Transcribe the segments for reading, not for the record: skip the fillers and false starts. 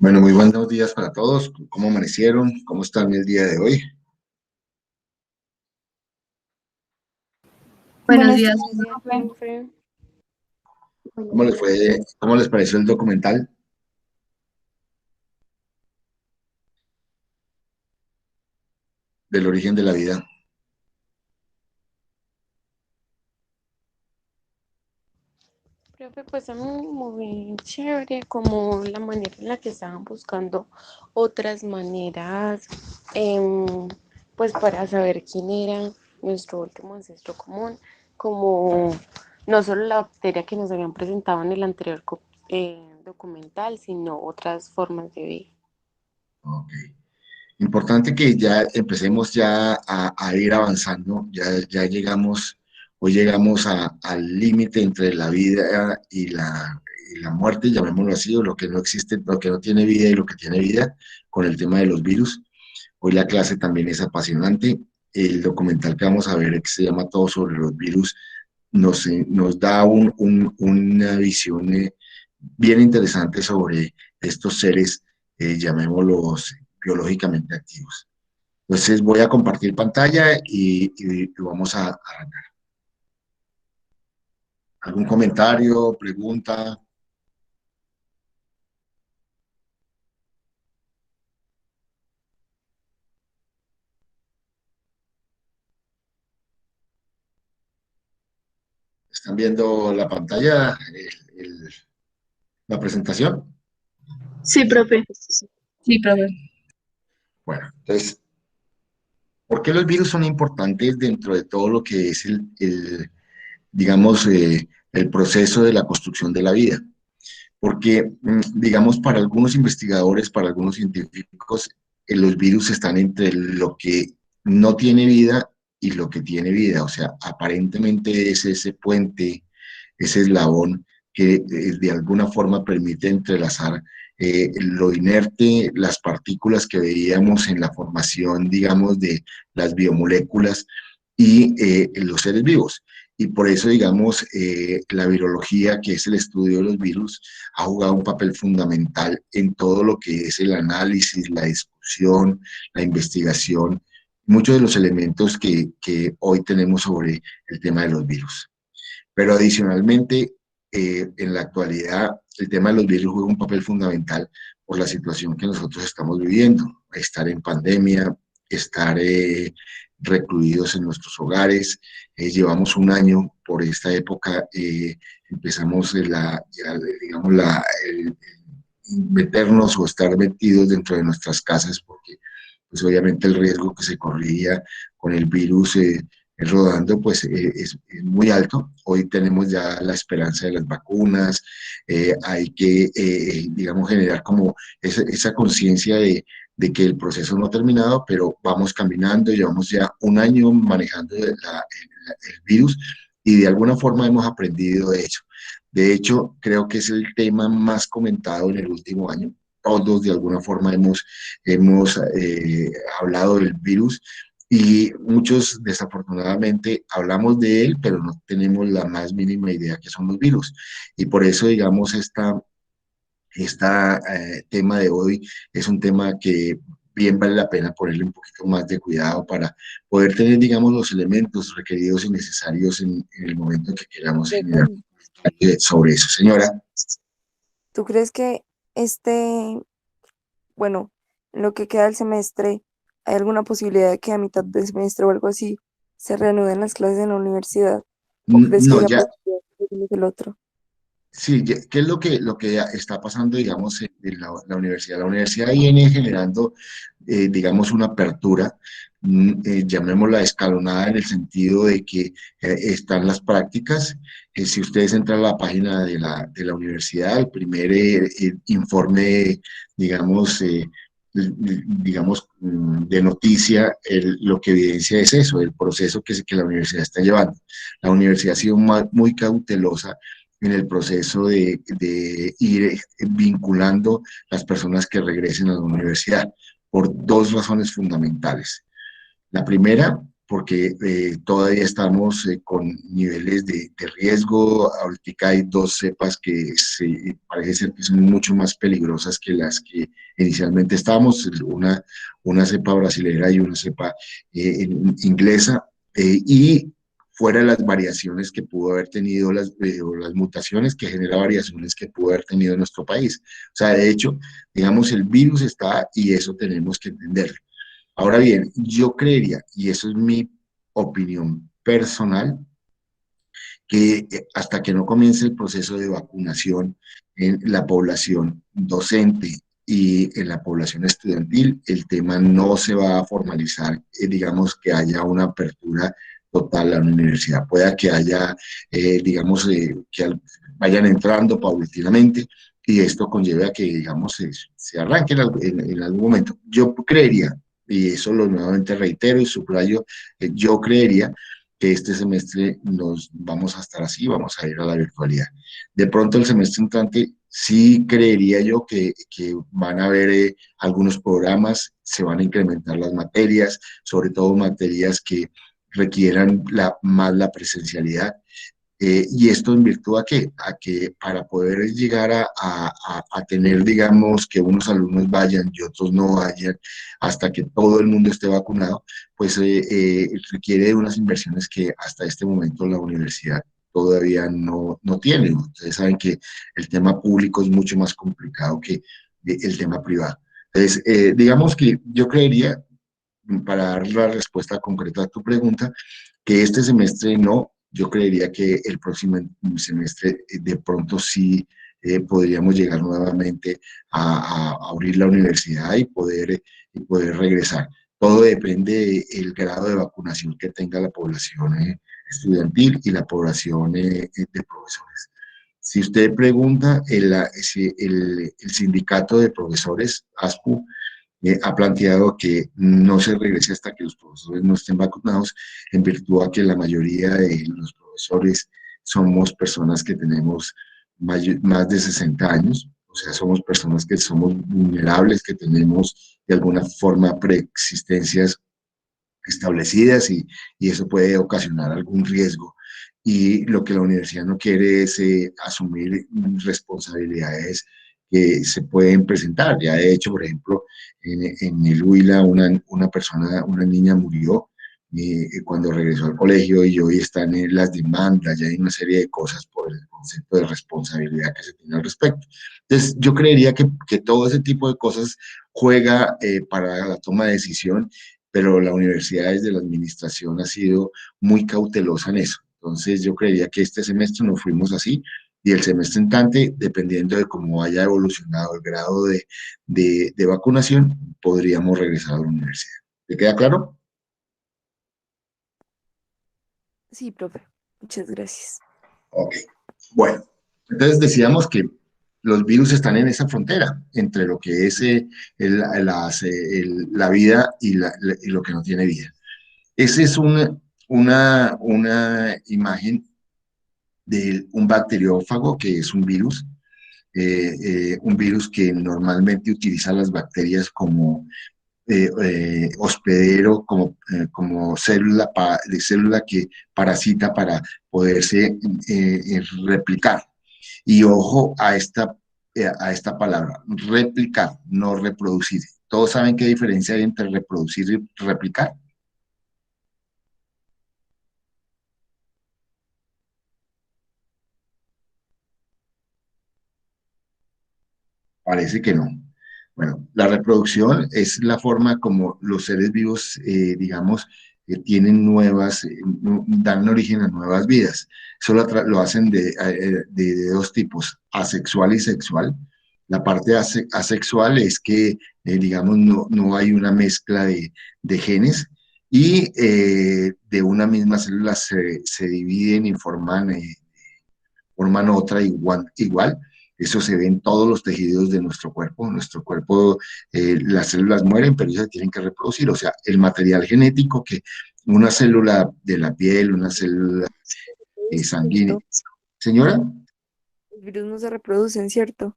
Bueno, muy buenos días para todos. ¿Cómo amanecieron? ¿Cómo están el día de hoy? Buenos Buenos días, días, Buenos días, profe. profe. ¿Cómo les fue? ¿Cómo les pareció el documental del origen de la vida? Profe, pues a mí muy chévere como la manera en la que estaban buscando otras maneras, em, pues para saber quién era nuestro último ancestro común, como no solo la bacteria que nos habían presentado en el anterior documental, sino otras formas de vida. Ok. Importante que ya empecemos ya a ir avanzando. Ya llegamos, hoy llegamos al límite entre la vida y la muerte, llamémoslo así, o lo que no existe, lo que no tiene vida y lo que tiene vida, con el tema de los virus. Hoy la clase también es apasionante. El documental que vamos a ver, que se llama Todo sobre los virus, nos da una visión bien interesante sobre estos seres, llamémoslos biológicamente activos. Entonces voy a compartir pantalla y vamos a arrancar. ¿Algún comentario, pregunta? ¿Están viendo la pantalla, la presentación? Sí, profe. Sí, profe. Bueno, entonces, ¿por qué los virus son importantes dentro de todo lo que es digamos, el proceso de la construcción de la vida? Porque, digamos, para algunos investigadores, para algunos científicos, los virus están entre lo que no tiene vida y lo que tiene vida. O sea, aparentemente es ese puente, ese eslabón que de alguna forma permite entrelazar lo inerte, las partículas que veíamos en la formación, digamos, de las biomoléculas y los seres vivos. Y por eso, digamos, la virología, que es el estudio de los virus, ha jugado un papel fundamental en todo lo que es el análisis, la discusión, la investigación, muchos de los elementos que hoy tenemos sobre el tema de los virus. Pero adicionalmente, en la actualidad, el tema de los virus juega un papel fundamental por la situación que nosotros estamos viviendo, estar en pandemia, estar recluidos en nuestros hogares. Llevamos un año por esta época, empezamos digamos, el meternos o estar metidos dentro de nuestras casas porque pues obviamente el riesgo que se corría con el virus rodando pues es muy alto. Hoy tenemos ya la esperanza de las vacunas, hay que, digamos, generar como esa conciencia de que el proceso no ha terminado, pero vamos caminando, llevamos ya un año manejando el virus y de alguna forma hemos aprendido de ello. De hecho, creo que es el tema más comentado en el último año. Todos de alguna forma hemos hablado del virus y muchos desafortunadamente hablamos de él, pero no tenemos la más mínima idea que son los virus. Y por eso, digamos, tema de hoy es un tema que bien vale la pena ponerle un poquito más de cuidado para poder tener, digamos, los elementos requeridos y necesarios en el momento que queramos generar Profe, sobre eso. Señora, ¿tú crees que este, bueno, en lo que queda del semestre, hay alguna posibilidad de que a mitad del semestre o algo así se reanuden las clases en la universidad? ¿O crees que no, haya ya, posibilidad de que el otro? sí, ¿qué es lo que está pasando, digamos, en la universidad? La universidad viene generando, digamos, una apertura, llamémosla escalonada en el sentido de que están las prácticas. Si ustedes entran a la página de la universidad, el primer informe, digamos, de noticia, lo que evidencia es eso, el proceso que la universidad está llevando. La universidad ha sido muy cautelosa en el proceso de ir vinculando las personas que regresen a la universidad por dos razones fundamentales. La primera porque todavía estamos con niveles de riesgo. Ahorita hay dos cepas que parece ser que son mucho más peligrosas que las que inicialmente estábamos, una cepa brasilera y una cepa inglesa, y fuera de las variaciones que pudo haber tenido, o las mutaciones que genera variaciones que pudo haber tenido nuestro país. O sea, de hecho, digamos, el virus está y eso tenemos que entenderlo. Ahora bien, yo creería, y eso es mi opinión personal, que hasta que no comience el proceso de vacunación en la población docente y en la población estudiantil, el tema no se va a formalizar, digamos que haya una apertura total a la universidad. Pueda que haya, digamos, vayan entrando paulatinamente y esto conlleve a que, digamos, se arranque en algún momento. Yo creería, y eso lo nuevamente reitero y subrayo, yo creería que este semestre nos vamos a estar así, vamos a ir a la virtualidad. De pronto el semestre entrante sí creería yo que van a haber algunos programas, se van a incrementar las materias, sobre todo materias que requieran más la presencialidad. ¿Y esto en virtud a qué? A que para poder llegar a tener, digamos, que unos alumnos vayan y otros no vayan, hasta que todo el mundo esté vacunado, pues requiere de unas inversiones que hasta este momento la universidad todavía no tiene. Ustedes saben que el tema público es mucho más complicado que el tema privado. Entonces, digamos que yo creería, para dar la respuesta concreta a tu pregunta, que este semestre no, yo creería que el próximo semestre de pronto sí podríamos llegar nuevamente a abrir la universidad y poder regresar. Todo depende del grado de vacunación que tenga la población estudiantil y la población de profesores. Si usted pregunta, el sindicato de profesores, ASPU, ha planteado que no se regrese hasta que los profesores no estén vacunados, en virtud a que la mayoría de los profesores somos personas que tenemos más de 60 años, o sea, somos personas que somos vulnerables, que tenemos de alguna forma preexistencias establecidas y eso puede ocasionar algún riesgo. Y lo que la universidad no quiere es asumir responsabilidades que se pueden presentar. Ya de hecho, por ejemplo, en el Huila una persona, una niña murió cuando regresó al colegio y hoy están en las demandas, ya hay una serie de cosas por el concepto de responsabilidad que se tiene al respecto. Entonces, yo creería que todo ese tipo de cosas juega para la toma de decisión, pero la universidad desde la administración ha sido muy cautelosa en eso. Entonces yo creería que este semestre nos fuimos así y el semestre entrante, dependiendo de cómo haya evolucionado el grado de vacunación, podríamos regresar a la universidad. ¿Te queda claro? Sí, profe. Muchas gracias. Ok. Bueno, entonces decíamos que los virus están en esa frontera entre lo que es la vida y lo que no tiene vida. Esa es una imagen de un bacteriófago que es un virus que normalmente utiliza las bacterias como hospedero, como célula que parasita para poderse replicar. Y ojo a esta palabra, replicar, no reproducir. ¿Todos saben qué diferencia hay entre reproducir y replicar? Parece que no. Bueno, la reproducción es la forma como los seres vivos, digamos, tienen dan origen a nuevas vidas. Eso lo hacen de dos tipos, asexual y sexual. La parte asexual es que, digamos, no hay una mezcla de genes y de una misma célula se dividen y forman otra igual. Eso se ve en todos los tejidos de nuestro cuerpo. Nuestro cuerpo, las células mueren, pero ellas se tienen que reproducir. O sea, el material genético que una célula de la piel, una célula sanguínea. ¿Cierto? Señora, Los virus no se reproducen, ¿cierto?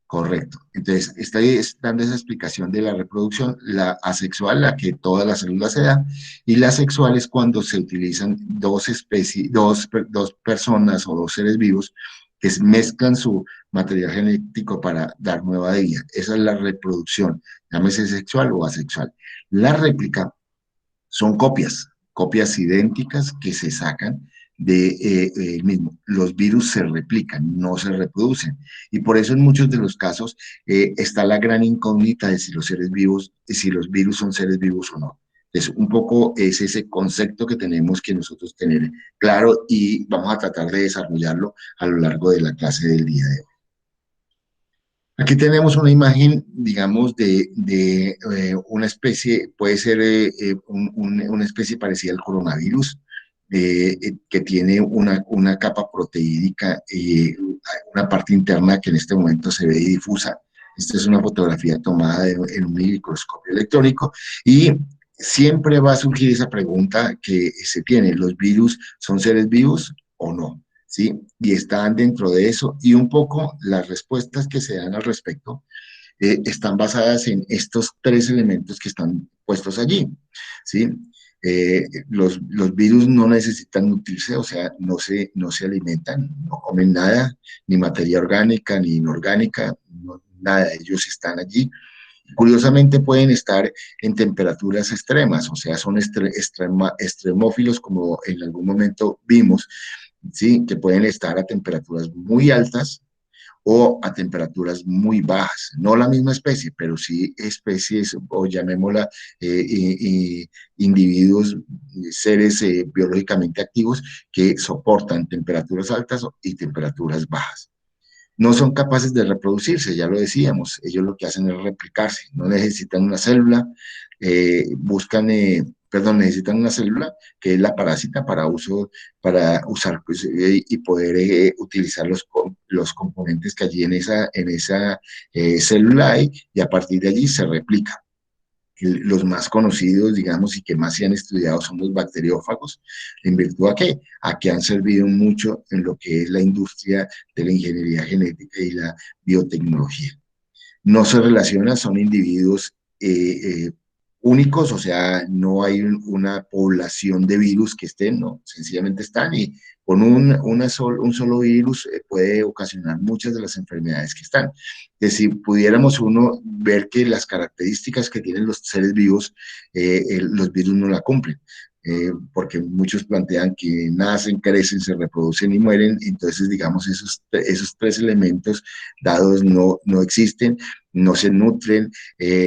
Correcto. Entonces, estoy dando esa explicación de la reproducción, la asexual, la que todas las células se dan, y la sexual es cuando se utilizan dos especies, dos personas o dos seres vivos que mezclan su material genético para dar nueva vida. Esa es la reproducción, llámese sexual o asexual. La réplica son copias, copias idénticas que se sacan de el mismo. Los virus se replican, no se reproducen. Y por eso en muchos de los casos está la gran incógnita de si los seres vivos, si los virus son seres vivos o no. Es un poco es ese concepto que tenemos que nosotros tener claro y vamos a tratar de desarrollarlo a lo largo de la clase del día de hoy. Aquí tenemos una imagen, digamos, de una especie, puede ser una especie parecida al coronavirus, que tiene una capa proteídica y una parte interna que en este momento se ve difusa. Esta es una fotografía tomada en un microscopio electrónico y siempre va a surgir esa pregunta que se tiene, ¿los virus son seres vivos o no? ¿Sí? Y están dentro de eso y un poco las respuestas que se dan al respecto están basadas en estos tres elementos que están puestos allí, ¿sí? Los virus no necesitan nutrirse, o sea, no se alimentan, no comen nada, ni materia orgánica, ni inorgánica, nada, ellos están allí. Curiosamente pueden estar en temperaturas extremas, o sea, son extremófilos como en algún momento vimos, ¿sí? Que pueden estar a temperaturas muy altas o a temperaturas muy bajas. No la misma especie, pero sí especies, o llamémosla individuos, seres biológicamente activos que soportan temperaturas altas y temperaturas bajas. No son capaces de reproducirse, ya lo decíamos, ellos lo que hacen es replicarse, no necesitan una célula, perdón, necesitan una célula que es la parásita para usar pues, y poder utilizar los componentes que allí en esa célula hay y a partir de allí se replica. Los más conocidos, digamos, y que más se han estudiado son los bacteriófagos, en virtud a que han servido mucho en lo que es la industria de la ingeniería genética y la biotecnología. No se relacionan, son individuos únicos, o sea, no hay una población de virus que estén, no, sencillamente están y con un solo virus puede ocasionar muchas de las enfermedades que están. Que si pudiéramos uno ver que las características que tienen los seres vivos, los virus no la cumplen. Porque muchos plantean que nacen, crecen, se reproducen y mueren, entonces digamos esos tres elementos dados no existen, no se nutren,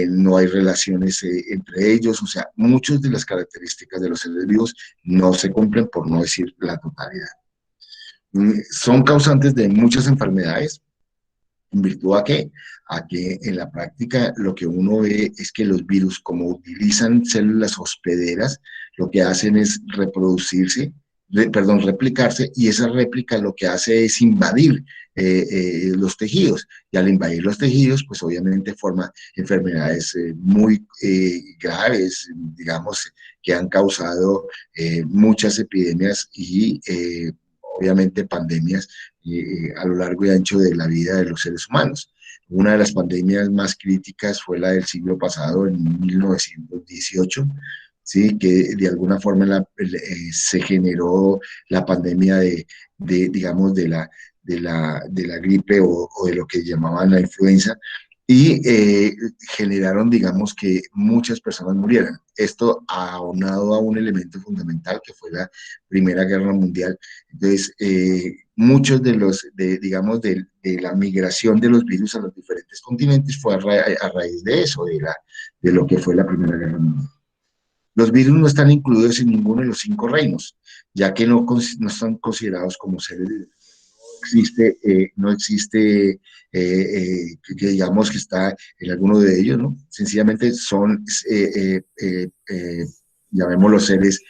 no hay relaciones entre ellos, o sea, muchas de las características de los seres vivos no se cumplen, por no decir la totalidad. Son causantes de muchas enfermedades, en virtud a que en la práctica lo que uno ve es que los virus, como utilizan células hospederas, lo que hacen es replicarse, y esa réplica lo que hace es invadir los tejidos, y al invadir los tejidos, pues obviamente forma enfermedades muy graves, digamos, que han causado muchas epidemias y obviamente pandemias a lo largo y ancho de la vida de los seres humanos. Una de las pandemias más críticas fue la del siglo pasado, en 1918, ¿sí? Que de alguna forma se generó la pandemia digamos, de la gripe o de lo que llamaban la influenza, y generaron, digamos, que muchas personas murieran. Esto aunado a un elemento fundamental que fue la Primera Guerra Mundial. Entonces, muchos digamos, de la migración de los virus a los diferentes continentes fue a raíz de eso, de lo que fue la Primera Guerra Mundial. Los virus no están incluidos en ninguno de los 5 reinos, ya que no están considerados como seres vivos. No existe que digamos que está en alguno de ellos, ¿no? Sencillamente son, llamémoslos seres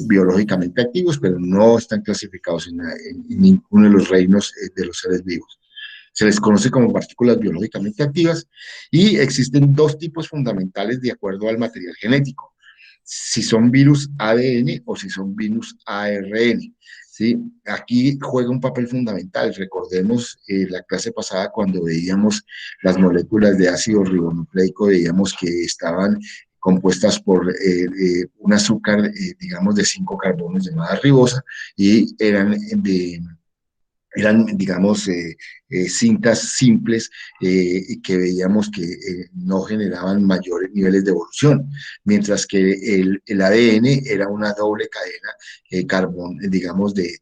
biológicamente activos, pero no están clasificados en ninguno de los reinos de los seres vivos. Se les conoce como partículas biológicamente activas y existen dos tipos fundamentales de acuerdo al material genético: si son virus ADN o si son virus ARN. ¿sí? Aquí juega un papel fundamental. Recordemos la clase pasada cuando veíamos las moléculas de ácido ribonucleico, veíamos que estaban compuestas por un azúcar, digamos, de 5 carbonos llamada ribosa, y eran, digamos, cintas simples que veíamos que no generaban mayores niveles de evolución, mientras que el ADN era una doble cadena digamos, de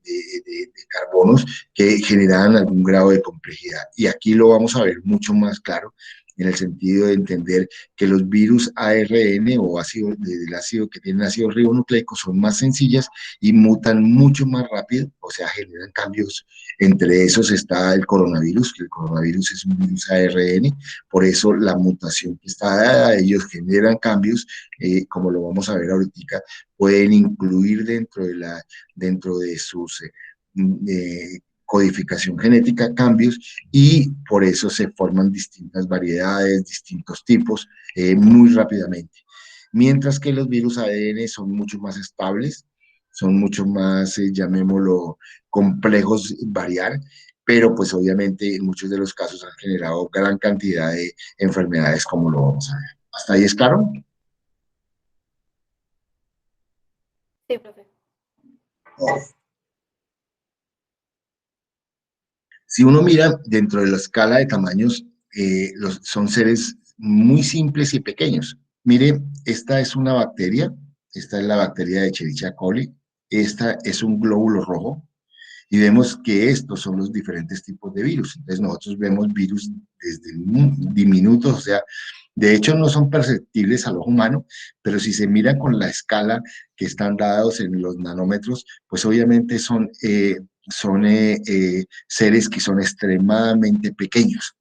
carbonos que generaban algún grado de complejidad. Y aquí lo vamos a ver mucho más claro en el sentido de entender que los virus ARN o ácido, del ácido que tienen ácido ribonucleico son más sencillas y mutan mucho más rápido, o sea, generan cambios. Entre esos está el coronavirus, que el coronavirus es un virus ARN, por eso la mutación que está dada, ellos generan cambios, como lo vamos a ver ahorita, pueden incluir dentro de sus codificación genética cambios, y por eso se forman distintas variedades, distintos tipos, muy rápidamente. Mientras que los virus ADN son mucho más estables, son mucho más, llamémoslo, complejos variar, pero pues obviamente en muchos de los casos han generado gran cantidad de enfermedades, como lo vamos a ver. ¿Hasta ahí es claro? Sí, profe. Si uno mira dentro de la escala de tamaños, son seres muy simples y pequeños. Mire, esta es una bacteria, esta es la bacteria de Escherichia coli, esta es un glóbulo rojo, y vemos que estos son los diferentes tipos de virus. Entonces nosotros vemos virus desde diminutos, o sea, de hecho no son perceptibles al ojo humano, pero si se mira con la escala que están dados en los nanómetros, pues obviamente son seres que son extremadamente pequeños.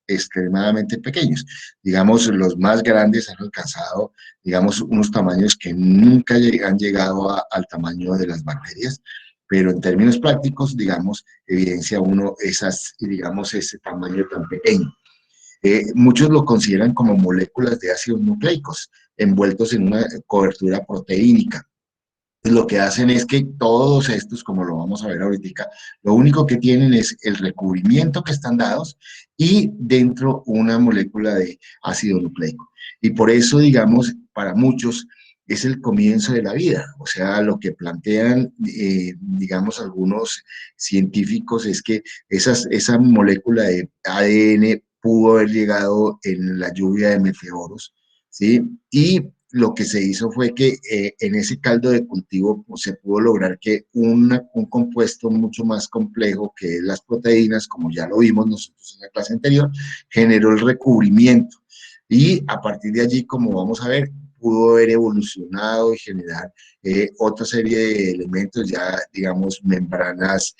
Digamos, los más grandes han alcanzado, digamos, unos tamaños que nunca han llegado al tamaño de las bacterias, pero en términos prácticos, digamos, evidencia uno digamos, ese tamaño tan pequeño. Muchos lo consideran como moléculas de ácidos nucleicos, envueltos en una cobertura proteínica. Lo que hacen es que todos estos, como lo vamos a ver ahorita, lo único que tienen es el recubrimiento que están dados y dentro una molécula de ácido nucleico. Y por eso, digamos, para muchos es el comienzo de la vida. O sea, lo que plantean, digamos, algunos científicos es que esa molécula de ADN pudo haber llegado en la lluvia de meteoros, ¿sí? Y lo que se hizo fue que en ese caldo de cultivo pues, se pudo lograr que un compuesto mucho más complejo, que es las proteínas, como ya lo vimos nosotros en la clase anterior, generó el recubrimiento. Y a partir de allí, como vamos a ver, pudo haber evolucionado y generar otra serie de elementos, ya digamos membranas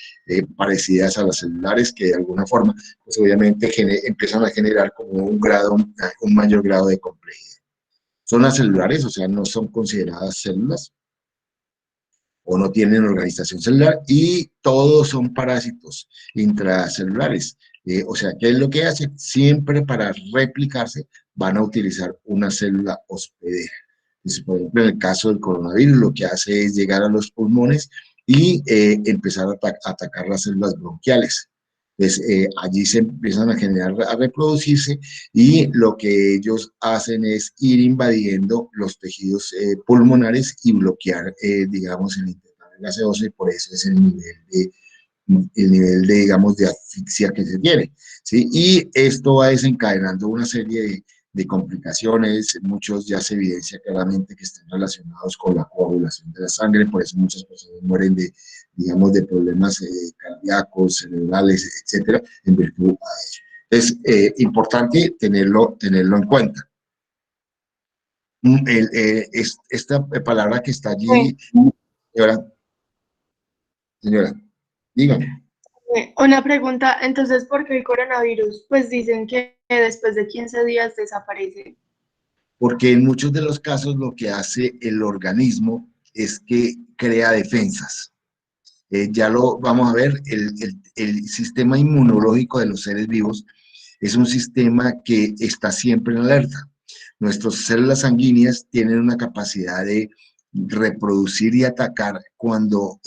parecidas a las celulares, que de alguna forma, pues obviamente empiezan a generar como un mayor grado de complejidad. Son acelulares, o sea, no son consideradas células o no tienen organización celular, y todos son parásitos intracelulares. O sea, ¿qué es lo que hacen? Siempre para replicarse van a utilizar una célula hospedera. Entonces, por ejemplo, en el caso del coronavirus, lo que hace es llegar a los pulmones y empezar a atacar las células bronquiales. Pues allí se empiezan a generar, a reproducirse, y lo que ellos hacen es ir invadiendo los tejidos pulmonares y bloquear, digamos, el intercambio gaseoso, y por eso es el nivel de, digamos, de asfixia que se tiene, ¿sí? Y esto va desencadenando una serie de complicaciones. Muchos ya se evidencia claramente que están relacionados con la coagulación de la sangre, por eso muchas personas mueren digamos, de problemas cardíacos, cerebrales, etcétera, en virtud a ello. Es importante tenerlo en cuenta. Esta palabra que está Sí. allí, señora, dígame. Una pregunta, entonces, ¿por qué el coronavirus? Pues dicen que después de 15 días desaparece. Porque en muchos de los casos lo que hace el organismo es que crea defensas. Ya lo vamos a ver, el sistema inmunológico de los seres vivos es un sistema que está siempre en alerta. Nuestras células sanguíneas tienen una capacidad de reproducir y atacar cuando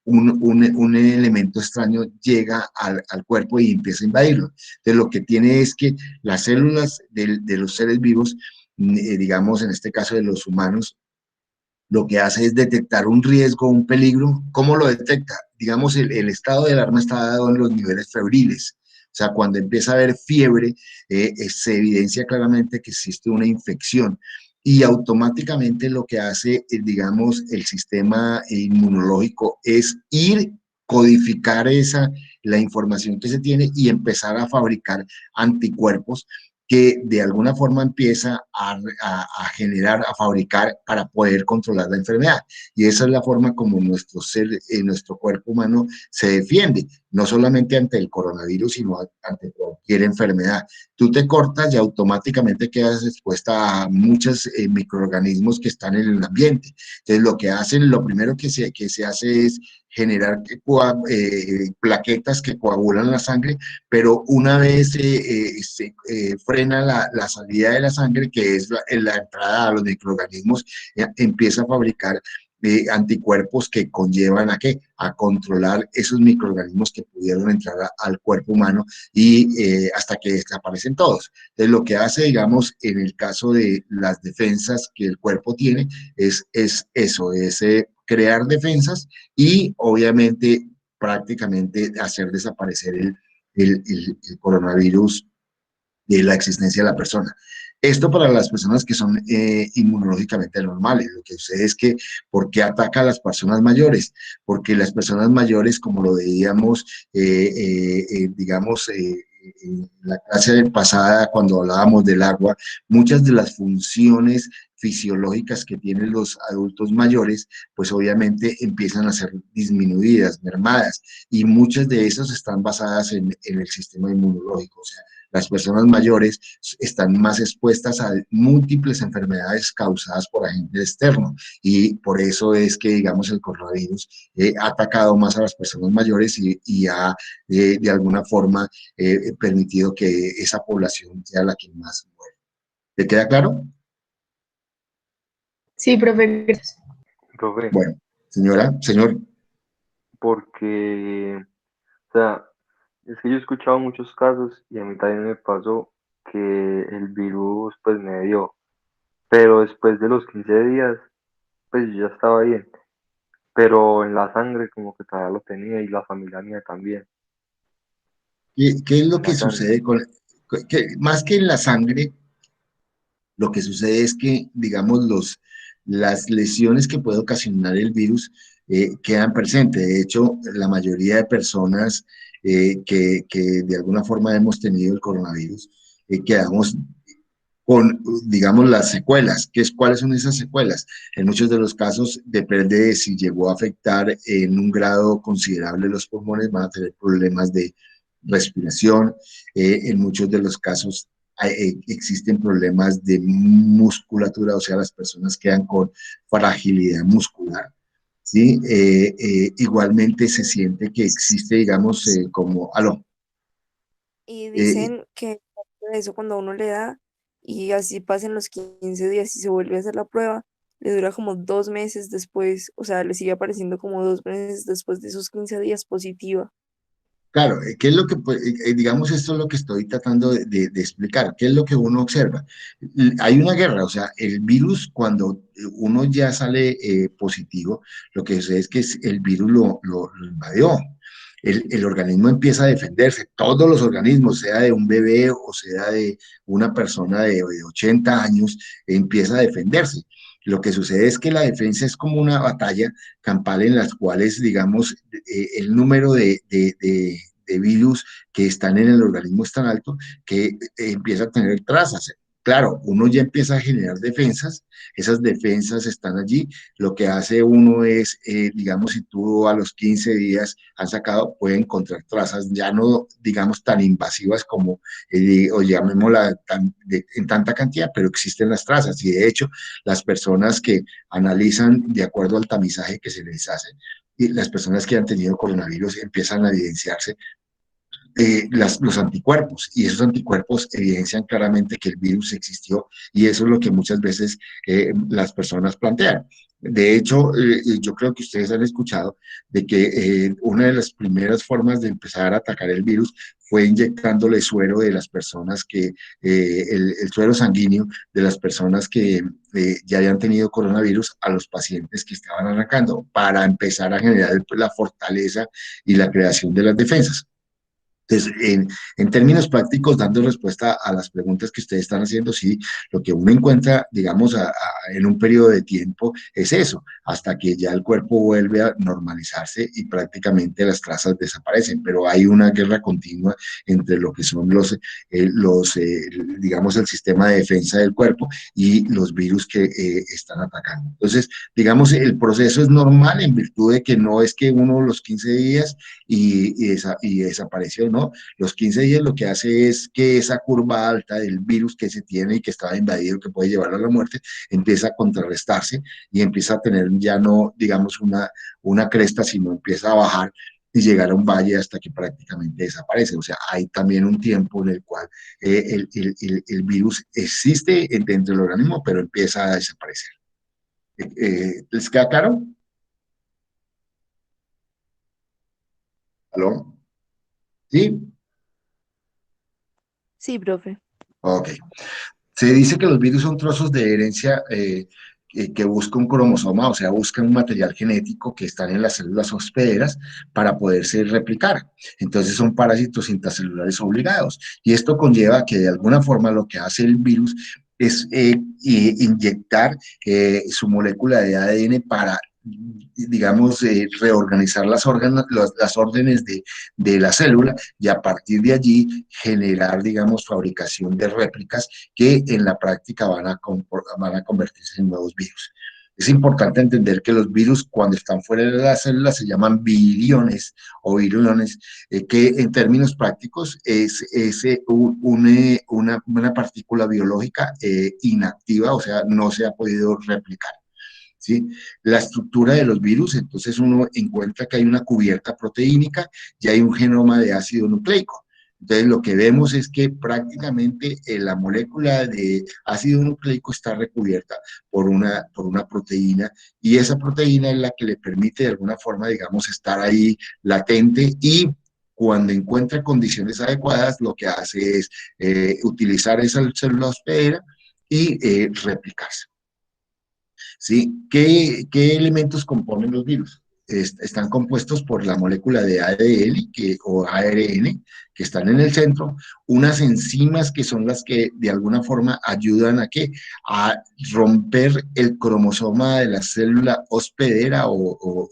un elemento extraño llega al cuerpo y empieza a invadirlo. Entonces, lo que tiene es que las células de los seres vivos, digamos, en este caso de los humanos, lo que hace es detectar un riesgo, un peligro. ¿Cómo lo detecta? Digamos, el estado de alarma está dado en los niveles febriles. O sea, cuando empieza a haber fiebre, se evidencia claramente que existe una infección y automáticamente lo que hace, digamos, el sistema inmunológico es ir codificar la información que se tiene y empezar a fabricar anticuerpos que de alguna forma empieza a generar, a fabricar para poder controlar la enfermedad. Y esa es la forma como nuestro cuerpo humano se defiende, no solamente ante el coronavirus, sino ante cualquier enfermedad. Tú te cortas y automáticamente quedas expuesta a muchos microorganismos que están en el ambiente. Entonces, lo que hacen, lo primero que se hace es generar plaquetas que coagulan la sangre, pero una vez se frena la salida de la sangre, que es la entrada a los microorganismos, empieza a fabricar anticuerpos que conllevan a qué? A controlar esos microorganismos que pudieron entrar al cuerpo humano y hasta que desaparecen todos. Entonces, lo que hace, digamos, en el caso de las defensas que el cuerpo tiene, es eso, es crear defensas y obviamente prácticamente hacer desaparecer el coronavirus de la existencia de la persona. Esto para las personas que son inmunológicamente normales. Lo que sucede es que, ¿por qué ataca a las personas mayores? Porque las personas mayores, como lo veíamos, digamos, en la clase pasada, cuando hablábamos del agua, muchas de las funciones fisiológicas que tienen los adultos mayores, pues obviamente empiezan a ser disminuidas, mermadas, y muchas de esas están basadas en el sistema inmunológico. O sea, las personas mayores están más expuestas a múltiples enfermedades causadas por agentes externos y por eso es que, digamos, el coronavirus ha atacado más a las personas mayores y ha, de alguna forma, permitido que esa población sea la que más muere. ¿Te queda claro? Sí, profe, gracias. Profe, Bueno, señora, señor. porque, o sea, es que yo he escuchado muchos casos y a mí también me pasó que el virus pues me dio, pero después de los 15 días pues yo ya estaba bien, pero en la sangre como que todavía lo tenía y la familia mía también, ¿Qué es lo en que la sangre. sucede más que en la sangre? Lo que sucede es que, digamos, las lesiones que puede ocasionar el virus quedan presentes. De hecho, la mayoría de personas que de alguna forma hemos tenido el coronavirus, quedamos con, digamos, las secuelas. ¿Cuáles son esas secuelas? En muchos de los casos depende de si llegó a afectar en un grado considerable los pulmones, van a tener problemas de respiración. En muchos de los casos existen problemas de musculatura, o sea, las personas quedan con fragilidad muscular. ¿Sí? Igualmente se siente que existe, digamos, como, aló, Y eh, dicen que eso cuando a uno le da y así pasen los 15 días y se vuelve a hacer la prueba, le dura como 2 meses después, o sea, le sigue apareciendo como 2 meses después de esos 15 días positiva. claro, ¿qué es lo que, digamos, esto es lo que estoy tratando de explicar? ¿Qué es lo que uno observa? Hay una guerra, o sea, el virus, cuando uno ya sale positivo, lo que sucede es que el virus lo invadió. El organismo empieza a defenderse, todos los organismos, sea de un bebé o sea de una persona de 80 años, empieza a defenderse. Lo que sucede es que la defensa es como una batalla campal en las cuales, digamos, el número de virus que están en el organismo es tan alto que empieza a tener trazas. Claro, uno ya empieza a generar defensas, esas defensas están allí, lo que hace uno es, digamos, si tú a los 15 días has sacado, puede encontrar trazas ya no, digamos, tan invasivas como, o llamémosla en tanta cantidad, pero existen las trazas y de hecho las personas que analizan de acuerdo al tamizaje que se les hace, y las personas que han tenido coronavirus empiezan a evidenciarse los anticuerpos y esos anticuerpos evidencian claramente que el virus existió y eso es lo que muchas veces las personas plantean. De hecho, yo creo que ustedes han escuchado de que una de las primeras formas de empezar a atacar el virus fue inyectándole suero de las personas el suero sanguíneo de las personas que ya habían tenido coronavirus a los pacientes que estaban arrancando para empezar a generar la fortaleza y la creación de las defensas. Entonces, en términos prácticos, dando respuesta a las preguntas que ustedes están haciendo, sí, lo que uno encuentra, digamos, en un periodo de tiempo es eso, hasta que ya el cuerpo vuelve a normalizarse y prácticamente las trazas desaparecen, pero hay una guerra continua entre lo que son digamos, el sistema de defensa del cuerpo y los virus que están atacando. Entonces, digamos, el proceso es normal en virtud de que no es que uno los 15 días y desapareció, ¿no? Los 15 días lo que hace es que esa curva alta del virus que se tiene y que estaba invadido, que puede llevar a la muerte, empieza a contrarrestarse y empieza a tener ya no, digamos, una cresta, sino empieza a bajar y llegar a un valle hasta que prácticamente desaparece. O sea, hay también un tiempo en el cual el virus existe dentro del organismo, pero empieza a desaparecer. ¿Les queda claro? ¿Aló? ¿Sí? Sí, profe. Ok. Se dice que los virus son trozos de herencia que busca un cromosoma, o sea, buscan un material genético que están en las células hospederas para poderse replicar. Entonces son parásitos intracelulares obligados. Y esto conlleva que de alguna forma lo que hace el virus es inyectar su molécula de ADN para digamos, reorganizar las órdenes de la célula y a partir de allí generar, digamos, fabricación de réplicas que en la práctica van a convertirse en nuevos virus. Es importante entender que los virus cuando están fuera de la célula se llaman viriones o viriones, que en términos prácticos es una partícula biológica inactiva, o sea, no se ha podido replicar. ¿Sí? La estructura de los virus, entonces uno encuentra que hay una cubierta proteínica y hay un genoma de ácido nucleico. Entonces lo que vemos es que prácticamente la molécula de ácido nucleico está recubierta por una proteína y esa proteína es la que le permite de alguna forma, digamos, estar ahí latente y cuando encuentra condiciones adecuadas, lo que hace es utilizar esa célula hospedera y replicarse. ¿Sí? ¿Qué elementos componen los virus? Están compuestos por la molécula de ADN o ARN que están en el centro, unas enzimas que son las que de alguna forma ayudan a romper el cromosoma de la célula hospedera o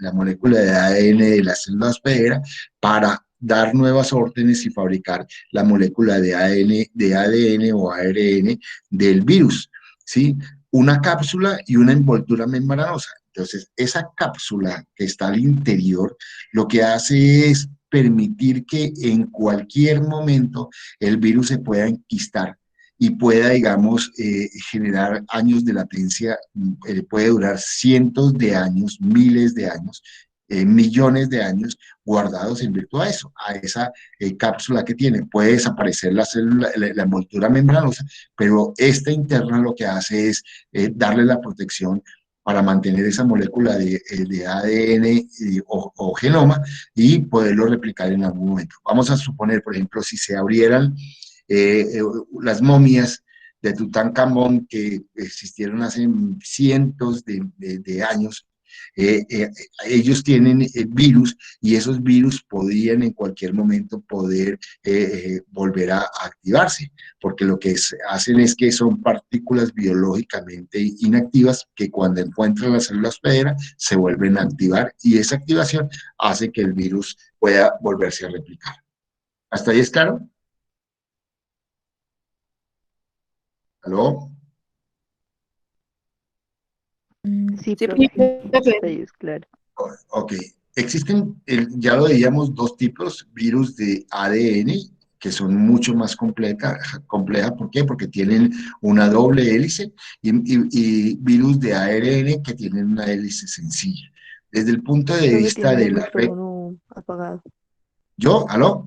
la molécula de ADN de la célula hospedera para dar nuevas órdenes y fabricar la molécula de ADN o ARN del virus, ¿sí? Una cápsula y una envoltura membranosa. Entonces, esa cápsula que está al interior lo que hace es permitir que en cualquier momento el virus se pueda enquistar y pueda, digamos, generar años de latencia, puede durar cientos de años, miles de años, millones de años guardados en virtud a eso, a esa cápsula que tiene. Puede desaparecer la célula, la envoltura membranosa, pero esta interna lo que hace es darle la protección para mantener esa molécula de ADN o genoma y poderlo replicar en algún momento. Vamos a suponer, por ejemplo, si se abrieran las momias de Tutankamón que existieron hace cientos de años, ellos tienen virus y esos virus podrían en cualquier momento poder volver a activarse, porque lo que hacen es que son partículas biológicamente inactivas que cuando encuentran la célula hospedera se vuelven a activar y esa activación hace que el virus pueda volverse a replicar. ¿Hasta ahí es claro? ¿Aló? Sí, Sí, profe. Profe. Sí, es claro. Ok. Existen, ya lo veíamos, dos tipos, virus de ADN, que son mucho más compleja. ¿Por qué? Porque tienen una doble hélice y virus de ARN que tienen una hélice sencilla. Desde el punto de Profe, vista tiene de el la red, micrófono apagado. ¿yo? ¿Aló?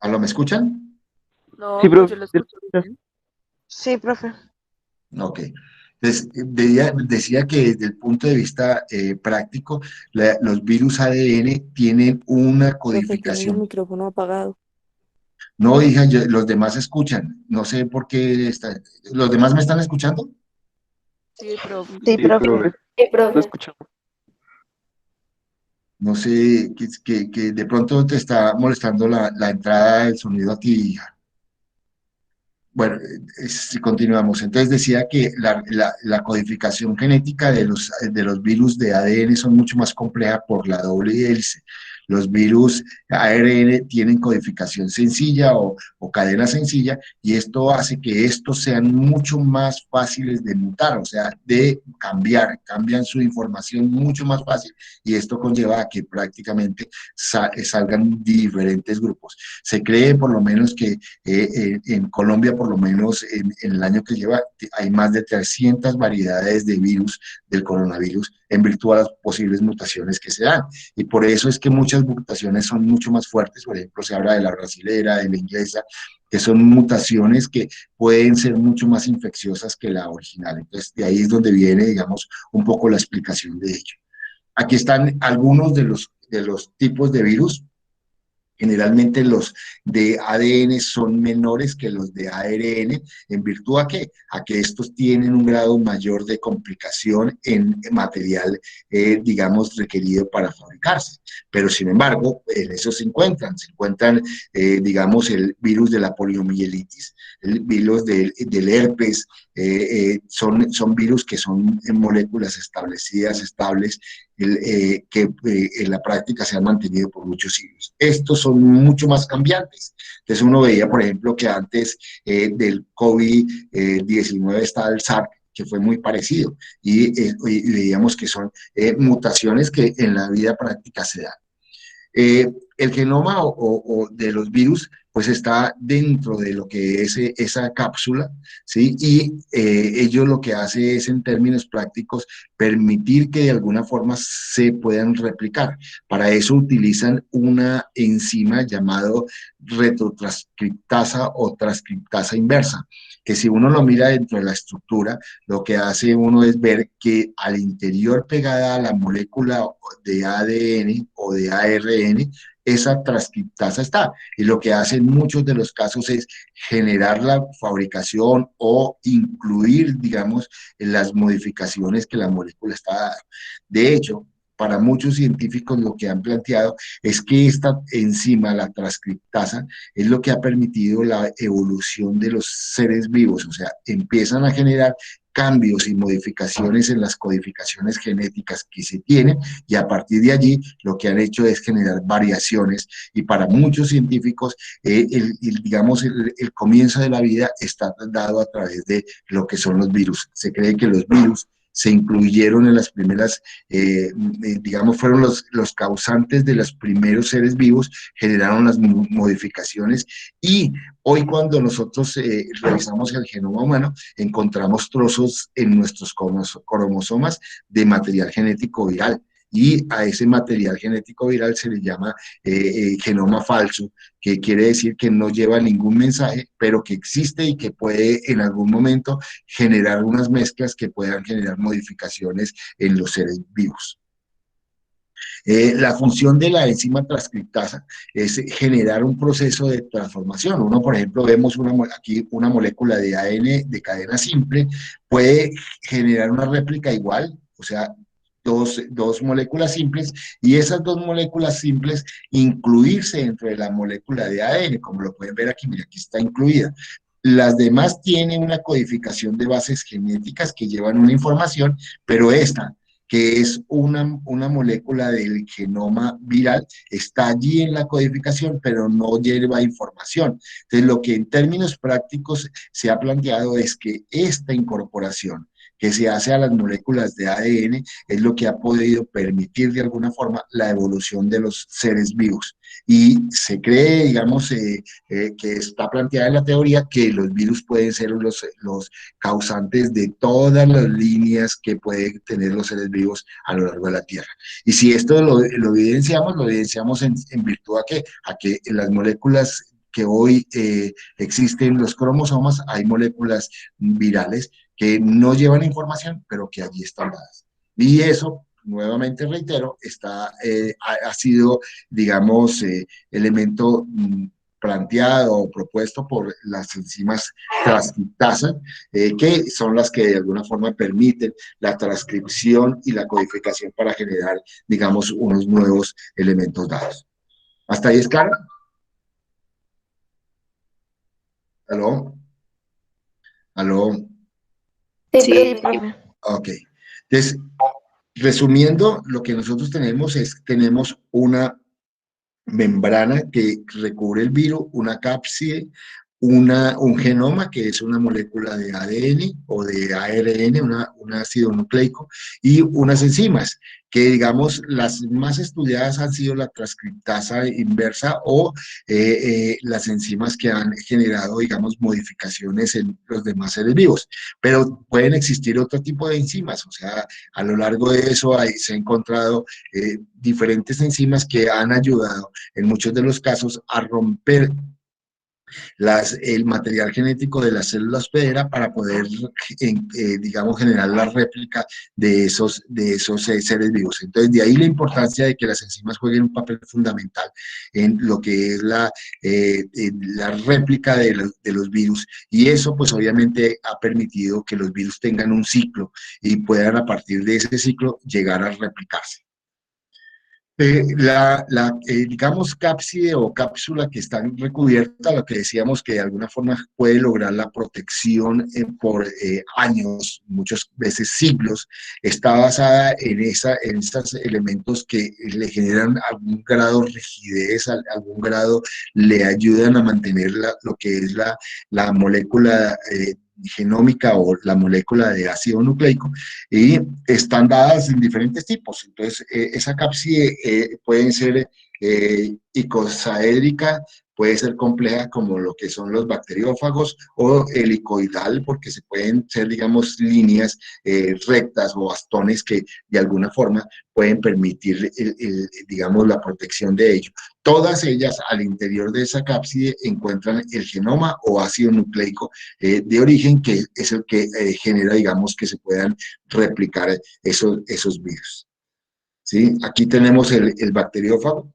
¿Aló? ¿Me escuchan? Sí, no, pues profe. yo lo escucho bien. Sí, profe. Ok. Entonces, decía que desde el punto de vista práctico, los virus ADN tienen una Profe, tienes el codificación. micrófono apagado. No, hija, los demás escuchan. No sé por qué ¿Los demás me están escuchando? Sí, profe. Sí, Sí, profe. profe, lo escuchamos. No sé, que de pronto te está molestando la entrada del sonido a ti, hija. Bueno, si continuamos, entonces decía que la codificación genética de los virus de ADN son mucho más compleja por la doble hélice. Los virus ARN tienen codificación sencilla o cadena sencilla y esto hace que estos sean mucho más fáciles de mutar, o sea, de cambian su información mucho más fácil y esto conlleva a que prácticamente salgan diferentes grupos. Se cree por lo menos que en Colombia, por lo menos en el año que lleva, hay más de 300 variedades de virus del coronavirus en virtud a las posibles mutaciones que se dan. Y por eso es que muchas mutaciones son mucho más fuertes. Por ejemplo, se habla de la brasilera, de la inglesa, que son mutaciones que pueden ser mucho más infecciosas que la original. Entonces, de ahí es donde viene, digamos, un poco la explicación de ello. Aquí están algunos de los tipos de virus. Generalmente los de ADN son menores que los de ARN, ¿en virtud a qué? A que estos tienen un grado mayor de complicación en material, digamos, requerido para fabricarse. Pero, sin embargo, en eso se encuentran, digamos, el virus de la poliomielitis, el virus del herpes, son virus que son en moléculas establecidas, estables, que en la práctica se han mantenido por muchos siglos. Estos son mucho más cambiantes. Entonces uno veía, por ejemplo, que antes del COVID-19 estaba el SARS, que fue muy parecido, y veíamos que son mutaciones que en la vida práctica se dan. El genoma o de los virus pues está dentro de lo que es esa cápsula, ¿sí? Y ello lo que hace es, en términos prácticos, permitir que de alguna forma se puedan replicar. Para eso utilizan una enzima llamado retrotranscriptasa o transcriptasa inversa, que si uno lo mira dentro de la estructura, lo que hace uno es ver que al interior pegada a la molécula de ADN o de ARN, esa transcriptasa está. Y lo que hace en muchos de los casos es generar la fabricación o incluir, digamos, en las modificaciones que la molécula está dando. De hecho, para muchos científicos lo que han planteado es que esta enzima, la transcriptasa, es lo que ha permitido la evolución de los seres vivos, o sea, empiezan a generar cambios y modificaciones en las codificaciones genéticas que se tienen y a partir de allí lo que han hecho es generar variaciones y para muchos científicos digamos el comienzo de la vida está dado a través de lo que son los virus. Se cree que los virus se incluyeron en las primeras, digamos, fueron los causantes de los primeros seres vivos, generaron las modificaciones y hoy cuando nosotros revisamos el genoma humano, encontramos trozos en nuestros cromosomas de material genético viral. Y a ese material genético viral se le llama genoma falso, que quiere decir que no lleva ningún mensaje, pero que existe y que puede en algún momento generar unas mezclas que puedan generar modificaciones en los seres vivos. La función de la enzima transcriptasa es generar un proceso de transformación. Uno, por ejemplo, vemos aquí una molécula de ADN de cadena simple, puede generar una réplica igual, o sea, dos moléculas simples, y esas dos moléculas simples incluirse dentro de la molécula de ADN, como lo pueden ver aquí, mira, aquí está incluida. Las demás tienen una codificación de bases genéticas que llevan una información, pero esta, que es una molécula del genoma viral, está allí en la codificación, pero no lleva información. Entonces, lo que en términos prácticos se ha planteado es que esta incorporación que se hace a las moléculas de ADN es lo que ha podido permitir de alguna forma la evolución de los seres vivos. Y se cree, digamos, que está planteada en la teoría que los virus pueden ser los causantes de todas las líneas que pueden tener los seres vivos a lo largo de la Tierra. Y si esto lo evidenciamos en virtud a que en las moléculas que hoy existen los cromosomas, hay moléculas virales que no llevan información, pero que allí están dadas. Y eso, nuevamente reitero, ha sido, digamos, elemento planteado o propuesto por las enzimas transcriptasa, que son las que de alguna forma permiten la transcripción y la codificación para generar, digamos, unos nuevos elementos dados. ¿Hasta ahí es claro? ¿Aló? ¿Aló? Sí, Sí, profe. Ok. Entonces, resumiendo, lo que nosotros tenemos es, tenemos una membrana que recubre el virus, una cápside, un genoma, que es una molécula de ADN o de ARN, un ácido nucleico, y unas enzimas, que digamos las más estudiadas han sido la transcriptasa inversa o las enzimas que han generado, digamos, modificaciones en los demás seres vivos. Pero pueden existir otro tipo de enzimas, o sea, a lo largo de eso se ha encontrado diferentes enzimas que han ayudado en muchos de los casos a romper el material genético de las células hospedera para poder, digamos, generar la réplica de esos seres vivos. Entonces, de ahí la importancia de que las enzimas jueguen un papel fundamental en lo que es la réplica de los virus. Y eso, pues, obviamente ha permitido que los virus tengan un ciclo y puedan, a partir de ese ciclo, llegar a replicarse. Digamos, cápside o cápsula que está recubierta, lo que decíamos que de alguna forma puede lograr la protección por años, muchas veces siglos, está basada en esos elementos que le generan algún grado de rigidez, algún grado le ayudan a mantener lo que es la molécula genómica o la molécula de ácido nucleico, y están dadas en diferentes tipos. Entonces, esa cápside puede ser icosaédrica, puede ser compleja como lo que son los bacteriófagos, o helicoidal, porque se pueden ser, digamos, líneas rectas o bastones que de alguna forma pueden permitir, digamos, la protección de ello. Todas ellas al interior de esa cápside encuentran el genoma o ácido nucleico de origen, que es el que genera, digamos, que se puedan replicar esos virus. ¿Sí? Aquí tenemos el bacteriófago.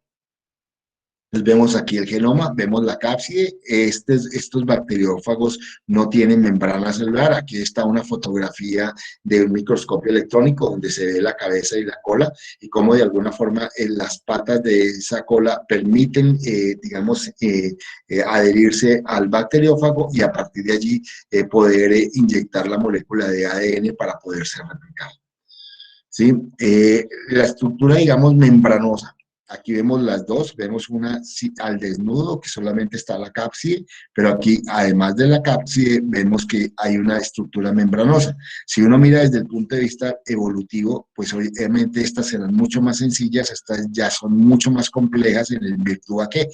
Entonces vemos aquí el genoma, vemos la cápside. Estos bacteriófagos no tienen membrana celular. Aquí está una fotografía de un microscopio electrónico donde se ve la cabeza y la cola, y cómo de alguna forma las patas de esa cola permiten, digamos, adherirse al bacteriófago, y a partir de allí poder inyectar la molécula de ADN para poderse replicar. ¿Sí? La estructura, digamos, membranosa. Aquí vemos las dos, vemos una al desnudo, que solamente está la cápside, pero aquí, además de la cápside, vemos que hay una estructura membranosa. Si uno mira desde el punto de vista evolutivo, pues obviamente estas serán mucho más sencillas, estas ya son mucho más complejas en virtud a que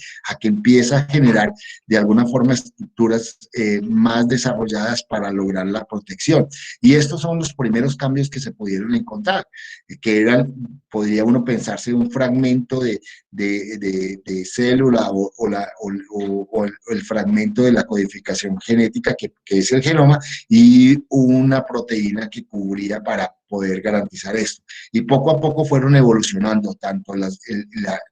empieza a generar de alguna forma estructuras más desarrolladas para lograr la protección. Y estos son los primeros cambios que se pudieron encontrar, que eran, podría uno pensarse, un fragmento de célula o el fragmento de la codificación genética que es el genoma, y una proteína que cubría para poder garantizar esto. Y poco a poco fueron evolucionando tanto la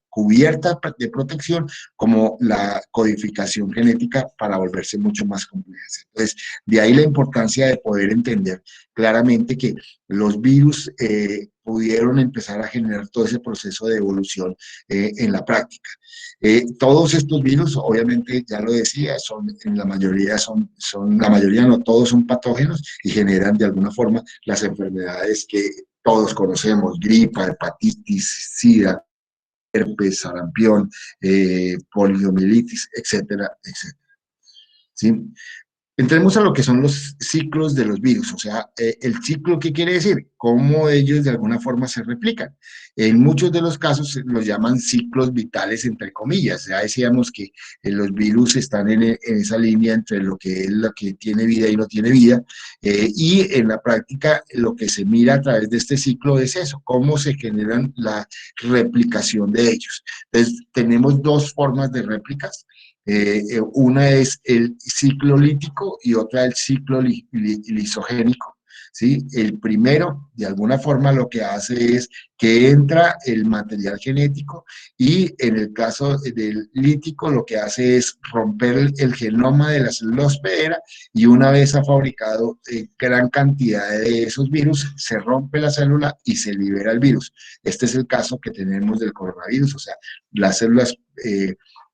cubierta de protección como la codificación genética para volverse mucho más complejas. Entonces, de ahí la importancia de poder entender claramente que los virus pudieron empezar a generar todo ese proceso de evolución en la práctica. Todos estos virus, obviamente, ya lo decía, en la mayoría la mayoría, no todos, son patógenos y generan de alguna forma las enfermedades que todos conocemos: gripa, hepatitis, sida, herpes, sarampión, poliomielitis, etcétera, etcétera. ¿Sí? Entremos a lo que son los ciclos de los virus, o sea, el ciclo, ¿qué quiere decir? Cómo ellos de alguna forma se replican. En muchos de los casos los llaman ciclos vitales, entre comillas. Ya decíamos que los virus están en esa línea entre lo que es lo que tiene vida y no tiene vida, y en la práctica lo que se mira a través de este ciclo es eso, cómo se generan la replicación de ellos. Entonces, tenemos dos formas de réplicas. Una es el ciclo lítico y otra el ciclo lisogénico. ¿Sí? El primero, de alguna forma, lo que hace es que entra el material genético y en el caso del lítico lo que hace es romper el genoma de la célula hospedera y una vez ha fabricado gran cantidad de esos virus, se rompe la célula y se libera el virus. Este es el caso que tenemos del coronavirus, o sea, las células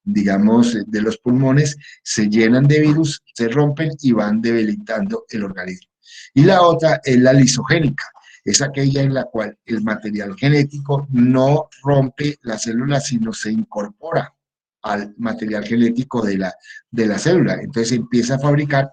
digamos, de los pulmones, se llenan de virus, se rompen y van debilitando el organismo. Y la otra es la lisogénica, es aquella en la cual el material genético no rompe la célula, sino se incorpora al material genético de la célula. Entonces empieza a fabricar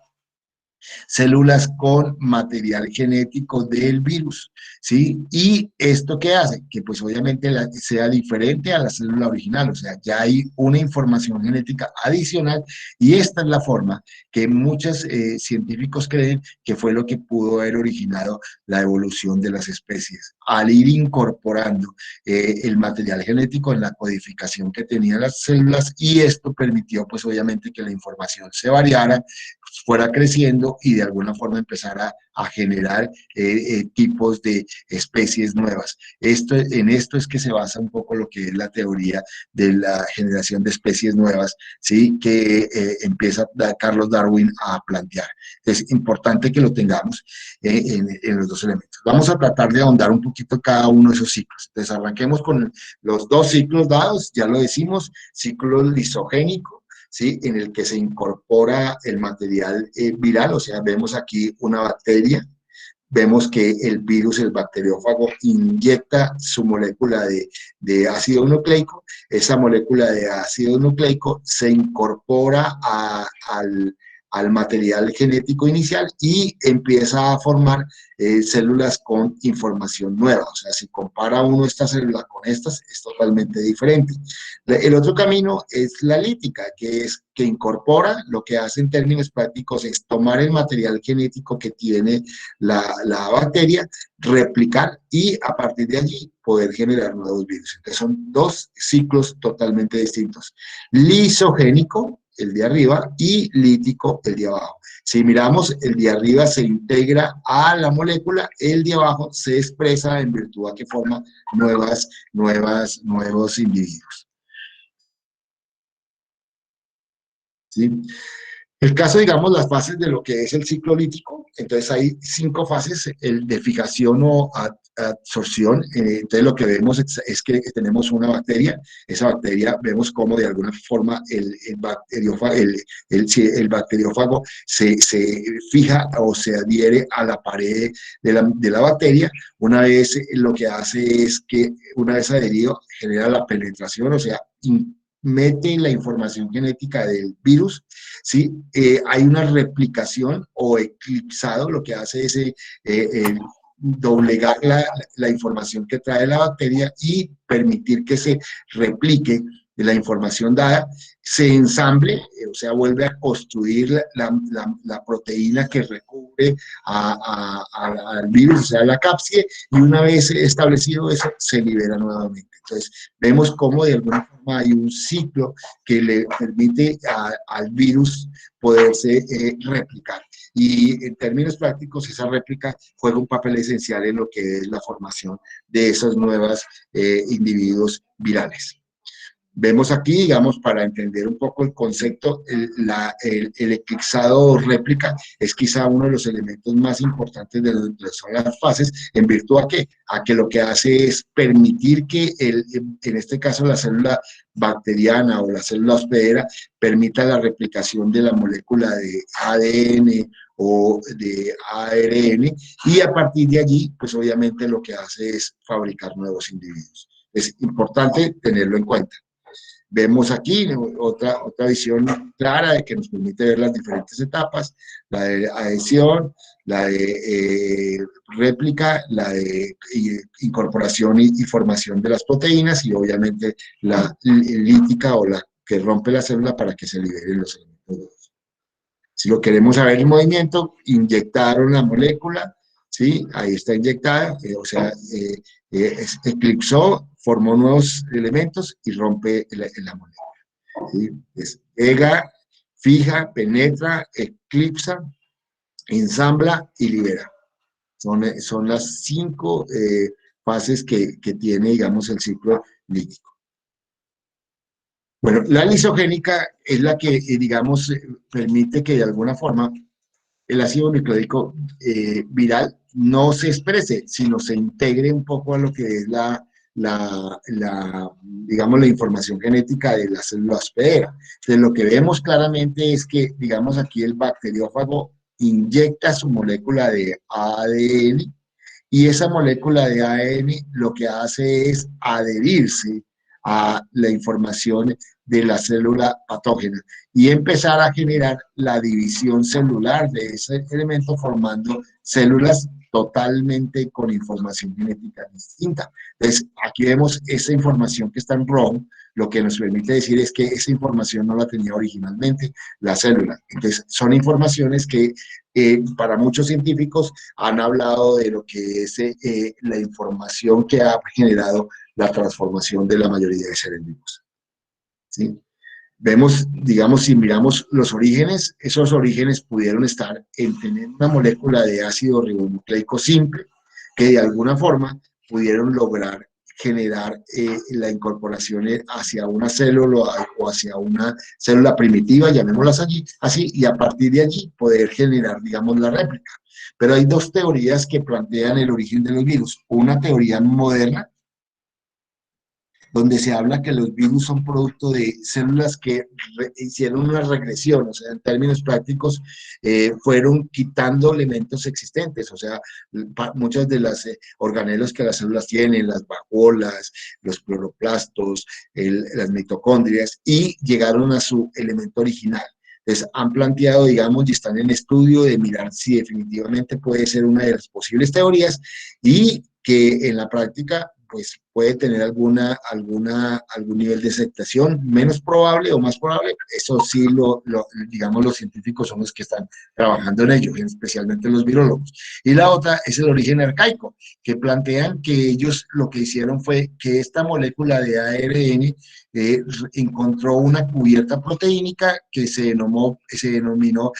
células con material genético del virus, ¿sí? ¿Y esto qué hace? Que pues obviamente sea diferente a la célula original, o sea, ya hay una información genética adicional y esta es la forma que muchos científicos creen que fue lo que pudo haber originado la evolución de las especies, al ir incorporando el material genético en la codificación que tenían las células y esto permitió pues obviamente que la información se variara, fuera creciendo y de alguna forma empezara a generar tipos de especies nuevas. En esto es que se basa un poco lo que es la teoría de la generación de especies nuevas, ¿sí? Que empieza Carlos Darwin a plantear. Es importante que lo tengamos en los dos elementos. Vamos a tratar de ahondar un poquito cada uno de esos ciclos. Entonces arranquemos con los dos ciclos dados, ya lo decimos, ciclo lisogénico, ¿sí? En el que se incorpora el material viral, o sea, vemos aquí una bacteria, vemos que el virus, el bacteriófago, inyecta su molécula de ácido nucleico, esa molécula de ácido nucleico se incorpora al material genético inicial y empieza a formar células con información nueva. O sea, si compara uno esta célula con estas, es totalmente diferente. El otro camino es la lítica, que es que incorpora, lo que hace en términos prácticos es tomar el material genético que tiene la bacteria, replicar y a partir de allí poder generar nuevos virus. Entonces son dos ciclos totalmente distintos. Lisogénico, el de arriba, y lítico, el de abajo. Si miramos, el de arriba se integra a la molécula, el de abajo se expresa en virtud a que forma nuevos individuos. ¿Sí? El caso, digamos, las fases de lo que es el ciclo lítico, entonces hay 5 fases, el de fijación o absorción, entonces lo que vemos es que tenemos una bacteria, esa bacteria vemos cómo de alguna forma el bacteriófago se fija o se adhiere a la pared de la bacteria, una vez lo que hace es que una vez adherido genera la penetración, o sea, mete la información genética del virus, ¿sí? Hay una replicación o eclipsado, lo que hace es doblegar la información que trae la bacteria y permitir que se replique de la información dada, se ensamble, o sea, vuelve a construir la proteína que recubre al virus, o sea, la cápside, y una vez establecido eso, se libera nuevamente. Entonces, vemos cómo de alguna forma hay un ciclo que le permite al virus poderse replicar. Y en términos prácticos, esa réplica juega un papel esencial en lo que es la formación de esos nuevos individuos virales. Vemos aquí, digamos, para entender un poco el concepto, el eclipsado réplica es quizá uno de los elementos más importantes de las fases, en virtud a que lo que hace es permitir que, en este caso, la célula bacteriana o la célula hospedera permita la replicación de la molécula de ADN o de ARN, y a partir de allí, pues obviamente lo que hace es fabricar nuevos individuos. Es importante tenerlo en cuenta. Vemos aquí otra visión clara de que nos permite ver las diferentes etapas, la de adhesión, la de réplica, la de incorporación y formación de las proteínas y obviamente la lítica o la que rompe la célula para que se liberen los elementos. Si lo queremos saber en movimiento, inyectaron la molécula, ¿sí? Ahí está inyectada, o sea, eclipsó, formó nuevos elementos y rompe la molécula. ¿sí? Es EGA, fija, penetra, eclipsa, ensambla y libera. Son las 5 fases que tiene, digamos, el ciclo líquido. Bueno, la lisogénica es la que, digamos, permite que de alguna forma el ácido nucleico viral no se exprese, sino se integre un poco a lo que es digamos, la información genética de la célula hospedera. Entonces, lo que vemos claramente es que, digamos, aquí el bacteriófago inyecta su molécula de ADN y esa molécula de ADN lo que hace es adherirse a la información de la célula patógena y empezar a generar la división celular de ese elemento formando células totalmente con información genética distinta. Entonces, aquí vemos esa información que está en rojo, lo que nos permite decir es que esa información no la tenía originalmente la célula. Entonces, son informaciones que para muchos científicos han hablado de lo que es la información que ha generado la transformación de la mayoría de seres vivos. ¿Sí? Vemos, digamos, si miramos los orígenes, esos orígenes pudieron estar en tener una molécula de ácido ribonucleico simple que de alguna forma pudieron lograr generar la incorporación hacia una célula o hacia una célula primitiva, llamémoslas allí, así, y a partir de allí poder generar, digamos, la réplica. Pero hay dos teorías que plantean el origen de los virus. Una teoría moderna, donde se habla que los virus son producto de células que hicieron una regresión, o sea, en términos prácticos, fueron quitando elementos existentes, o sea, muchas de las organelos que las células tienen, las vacuolas, los cloroplastos, las mitocondrias, y llegaron a su elemento original. Entonces, han planteado, digamos, y están en estudio de mirar si definitivamente puede ser una de las posibles teorías y que en la práctica pues puede tener algún nivel de aceptación, menos probable o más probable, eso sí, digamos, los científicos son los que están trabajando en ello, especialmente los virólogos. Y la otra es el origen arcaico, que plantean que ellos lo que hicieron fue que esta molécula de ARN encontró una cubierta proteínica que se denominó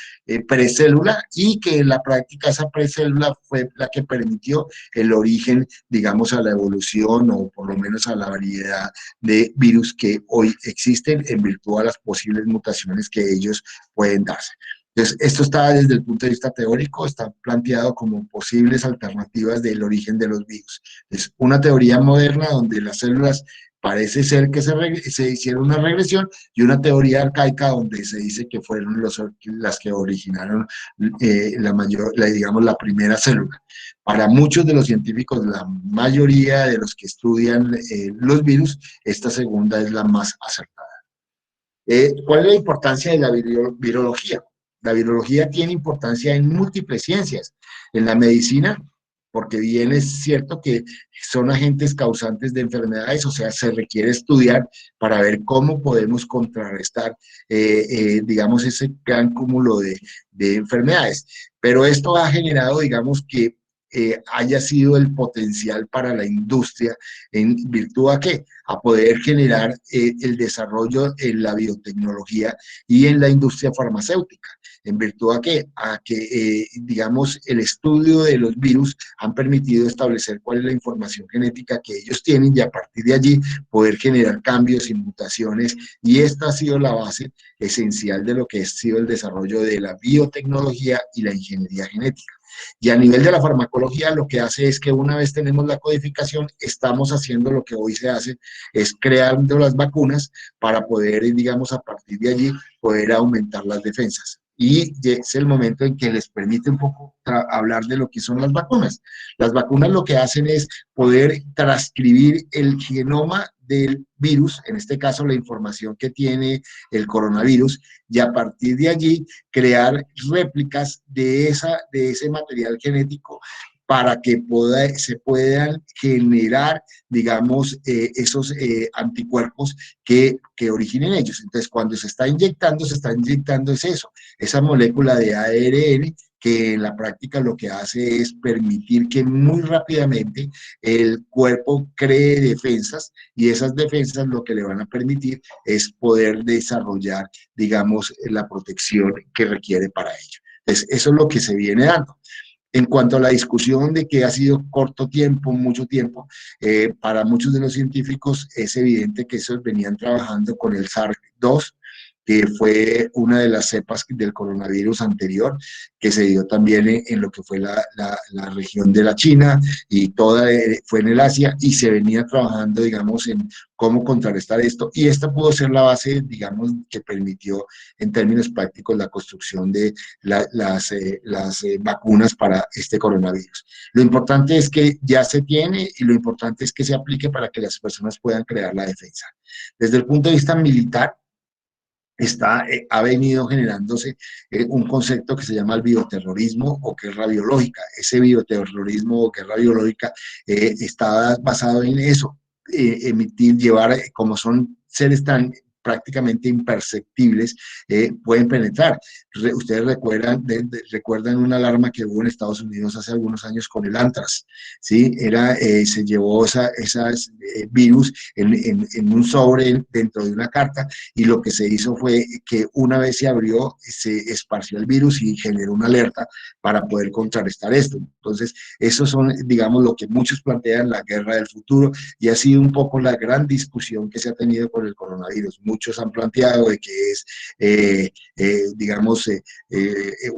precélula y que en la práctica esa precélula fue la que permitió el origen, digamos, a la evolución o por lo menos a la variedad de virus que hoy existen en virtud a las posibles mutaciones que ellos pueden darse. Entonces, esto está desde el punto de vista teórico, está planteado como posibles alternativas del origen de los virus. Es una teoría moderna donde las células parece ser que se hicieron una regresión y una teoría arcaica donde se dice que fueron las que originaron digamos, la primera célula. Para muchos de los científicos, la mayoría de los que estudian los virus, esta segunda es la más acertada. ¿Cuál es la importancia de la virología? La virología tiene importancia en múltiples ciencias. En la medicina, porque bien es cierto que son agentes causantes de enfermedades, o sea, se requiere estudiar para ver cómo podemos contrarrestar, digamos, ese gran cúmulo de enfermedades. Pero esto ha generado, digamos, que haya sido el potencial para la industria en virtud a qué? A poder generar el desarrollo en la biotecnología y en la industria farmacéutica. ¿En virtud a qué? A que, digamos, el estudio de los virus han permitido establecer cuál es la información genética que ellos tienen y a partir de allí poder generar cambios y mutaciones. Y esta ha sido la base esencial de lo que ha sido el desarrollo de la biotecnología y la ingeniería genética. Y a nivel de la farmacología, lo que hace es que una vez tenemos la codificación, estamos haciendo lo que hoy se hace, es creando las vacunas para poder, digamos, a partir de allí, poder aumentar las defensas. Y es el momento en que les permite un poco hablar de lo que son las vacunas. Las vacunas lo que hacen es poder transcribir el genoma del virus, en este caso la información que tiene el coronavirus, y a partir de allí crear réplicas de ese material genético para que se puedan generar, digamos, esos anticuerpos que originen ellos. Entonces, cuando se está inyectando es eso, esa molécula de ARN que en la práctica lo que hace es permitir que muy rápidamente el cuerpo cree defensas, y esas defensas lo que le van a permitir es poder desarrollar, digamos, la protección que requiere para ello. Entonces, eso es lo que se viene dando. En cuanto a la discusión de que ha sido corto tiempo, mucho tiempo, para muchos de los científicos es evidente que esos venían trabajando con el SARS-2, que fue una de las cepas del coronavirus anterior, que se dio también en lo que fue la región de la China, y toda fue en el Asia, y se venía trabajando, digamos, en cómo contrarrestar esto, y esta pudo ser la base, digamos, que permitió en términos prácticos la construcción de las vacunas para este coronavirus. Lo importante es que ya se tiene, y lo importante es que se aplique para que las personas puedan crear la defensa. Desde el punto de vista militar, ha venido generándose un concepto que se llama el bioterrorismo o guerra biológica. Ese bioterrorismo o guerra biológica está basado en eso, llevar, como son seres tan prácticamente imperceptibles, pueden penetrar. Ustedes recuerdan una alarma que hubo en Estados Unidos hace algunos años con el anthrax, ¿sí? Se llevó esas virus en un sobre dentro de una carta, y lo que se hizo fue que una vez se abrió, se esparció el virus y generó una alerta para poder contrarrestar esto. Entonces, esos son, digamos, lo que muchos plantean la guerra del futuro, y ha sido un poco la gran discusión que se ha tenido con el coronavirus. Muchos han planteado de que es, digamos,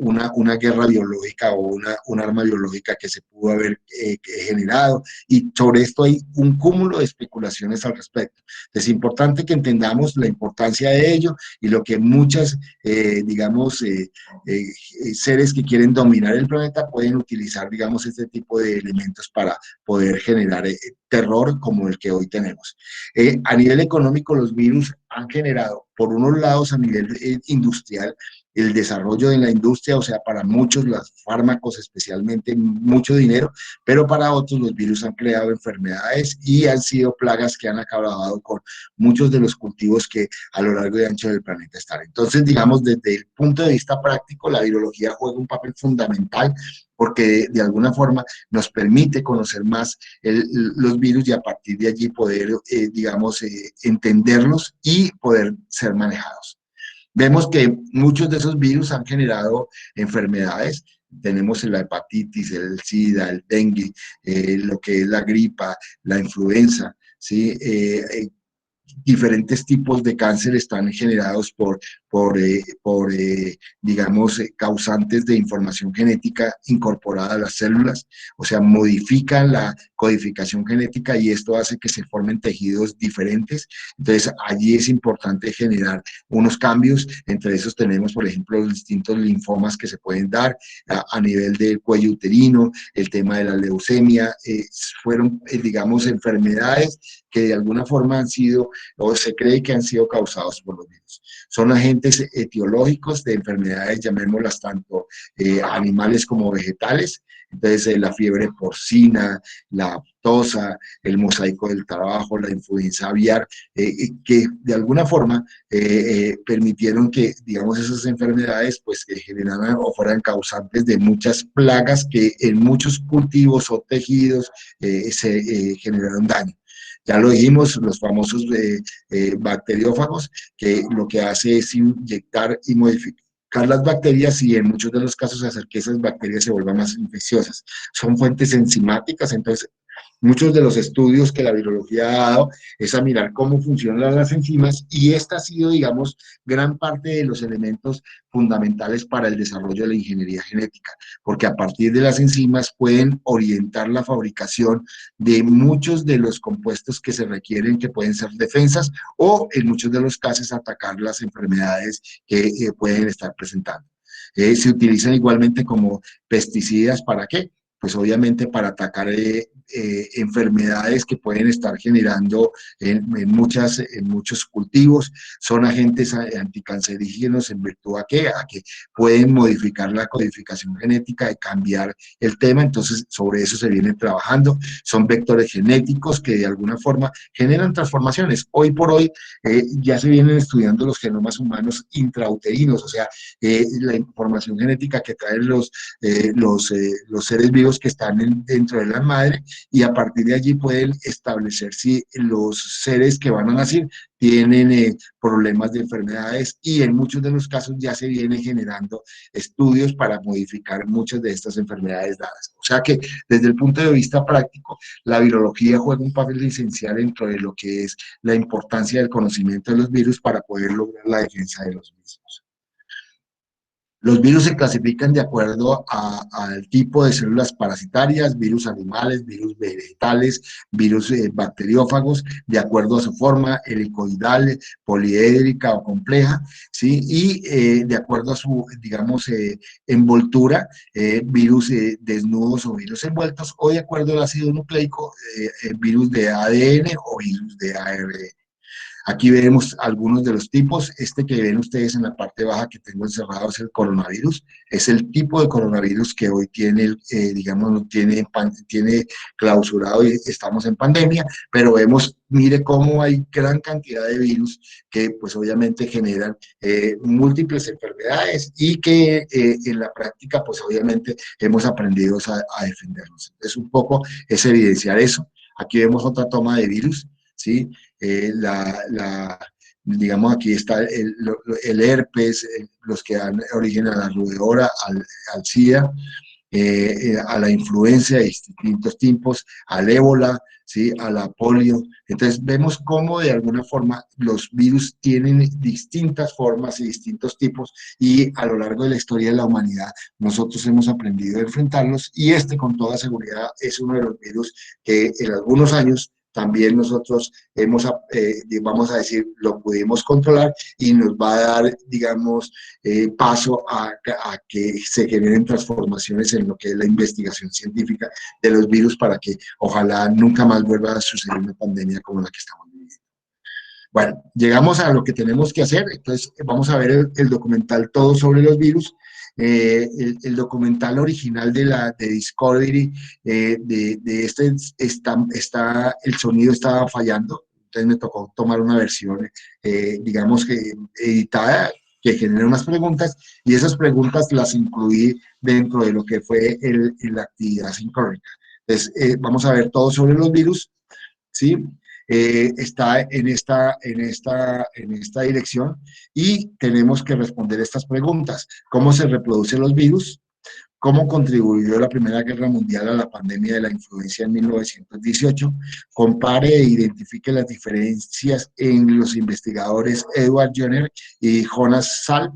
una guerra biológica o un arma biológica que se pudo haber generado, y sobre esto hay un cúmulo de especulaciones al respecto. Es importante que entendamos la importancia de ello, y lo que muchas, digamos, seres que quieren dominar el planeta pueden utilizar, digamos, este tipo de elementos para poder generar terror como el que hoy tenemos. A nivel económico, los virus han generado, por unos lados, a nivel industrial, el desarrollo de la industria, o sea, para muchos los fármacos especialmente, mucho dinero, pero para otros los virus han creado enfermedades y han sido plagas que han acabado con muchos de los cultivos que a lo largo y ancho del planeta están. Entonces, digamos, desde el punto de vista práctico, la virología juega un papel fundamental, porque de alguna forma nos permite conocer más los virus, y a partir de allí poder, digamos, entenderlos y poder ser manejados. Vemos que muchos de esos virus han generado enfermedades. Tenemos la hepatitis, el SIDA, el dengue, lo que es la gripa, la influenza, ¿sí? Diferentes tipos de cáncer están generados digamos, causantes de información genética incorporada a las células, o sea, modifican la codificación genética, y esto hace que se formen tejidos diferentes. Entonces, allí es importante generar unos cambios. Entre esos tenemos, por ejemplo, los distintos linfomas que se pueden dar a nivel del cuello uterino, el tema de la leucemia, fueron, digamos, enfermedades que de alguna forma han sido, o se cree que han sido causados por los virus. Son agentes etiológicos de enfermedades, llamémoslas tanto animales como vegetales. Entonces, la fiebre porcina, la tosa, el mosaico del trabajo, la influenza aviar, que de alguna forma permitieron que, digamos, esas enfermedades pues generaran o fueran causantes de muchas plagas que en muchos cultivos o tejidos se generaron daño. Ya lo dijimos, los famosos bacteriófagos, que lo que hace es inyectar y modificar las bacterias, y en muchos de los casos hacer que esas bacterias se vuelvan más infecciosas. Son fuentes enzimáticas. Entonces, muchos de los estudios que la virología ha dado es a mirar cómo funcionan las enzimas, y esta ha sido, digamos, gran parte de los elementos fundamentales para el desarrollo de la ingeniería genética, porque a partir de las enzimas pueden orientar la fabricación de muchos de los compuestos que se requieren, que pueden ser defensas, o en muchos de los casos atacar las enfermedades que pueden estar presentando. Se utilizan igualmente como pesticidas. ¿Para qué? pues obviamente para atacar enfermedades que pueden estar generando en muchos cultivos. Son agentes anticancerígenos en virtud a que pueden modificar la codificación genética y cambiar el tema, entonces sobre eso se viene trabajando. Son vectores genéticos que de alguna forma generan transformaciones. Hoy por hoy ya se vienen estudiando los genomas humanos intrauterinos, o sea, la información genética que traen los seres vivos que están dentro de la madre, y a partir de allí pueden establecer si los seres que van a nacer tienen problemas de enfermedades, y en muchos de los casos ya se vienen generando estudios para modificar muchas de estas enfermedades dadas. O sea que desde el punto de vista práctico, la virología juega un papel esencial dentro de lo que es la importancia del conocimiento de los virus para poder lograr la defensa de los mismos. Los virus se clasifican de acuerdo al tipo de células parasitarias, virus animales, virus vegetales, virus bacteriófagos, de acuerdo a su forma, helicoidal, poliédrica o compleja, ¿sí? Y de acuerdo a su, digamos, envoltura, virus desnudos o virus envueltos, o de acuerdo al ácido nucleico, virus de ADN o virus de ARN. Aquí veremos algunos de los tipos. Este que ven ustedes en la parte baja que tengo encerrado es el coronavirus. Es el tipo de coronavirus que hoy tiene, digamos, tiene clausurado y estamos en pandemia, pero vemos, mire cómo hay gran cantidad de virus que pues obviamente generan múltiples enfermedades y que en la práctica pues obviamente hemos aprendido a defendernos. Es un poco, es evidenciar eso. Aquí vemos otra toma de virus, ¿sí? Digamos, aquí está el herpes, los que dan origen a la rubeola, al SIDA, a la influenza de distintos tipos, al ébola, ¿sí? A la polio. Entonces vemos cómo de alguna forma los virus tienen distintas formas y distintos tipos, y a lo largo de la historia de la humanidad nosotros hemos aprendido a enfrentarlos, y este con toda seguridad es uno de los virus que en algunos años también nosotros vamos a decir, lo pudimos controlar, y nos va a dar, digamos, paso a que se generen transformaciones en lo que es la investigación científica de los virus, para que ojalá nunca más vuelva a suceder una pandemia como la que estamos viviendo. Bueno, llegamos a lo que tenemos que hacer, entonces vamos a ver el documental Todo sobre los virus. El documental original de Discovery, este el sonido estaba fallando, entonces me tocó tomar una versión, digamos que editada, que genera unas preguntas, y esas preguntas las incluí dentro de lo que fue la actividad sincrónica. Entonces, vamos a ver todo sobre los virus, ¿sí? Está en esta dirección, y tenemos que responder estas preguntas. ¿Cómo se reproducen los virus? ¿Cómo contribuyó la Primera Guerra Mundial a la pandemia de la influenza en 1918? Compare e identifique las diferencias en los investigadores Edward Jenner y Jonas Salk,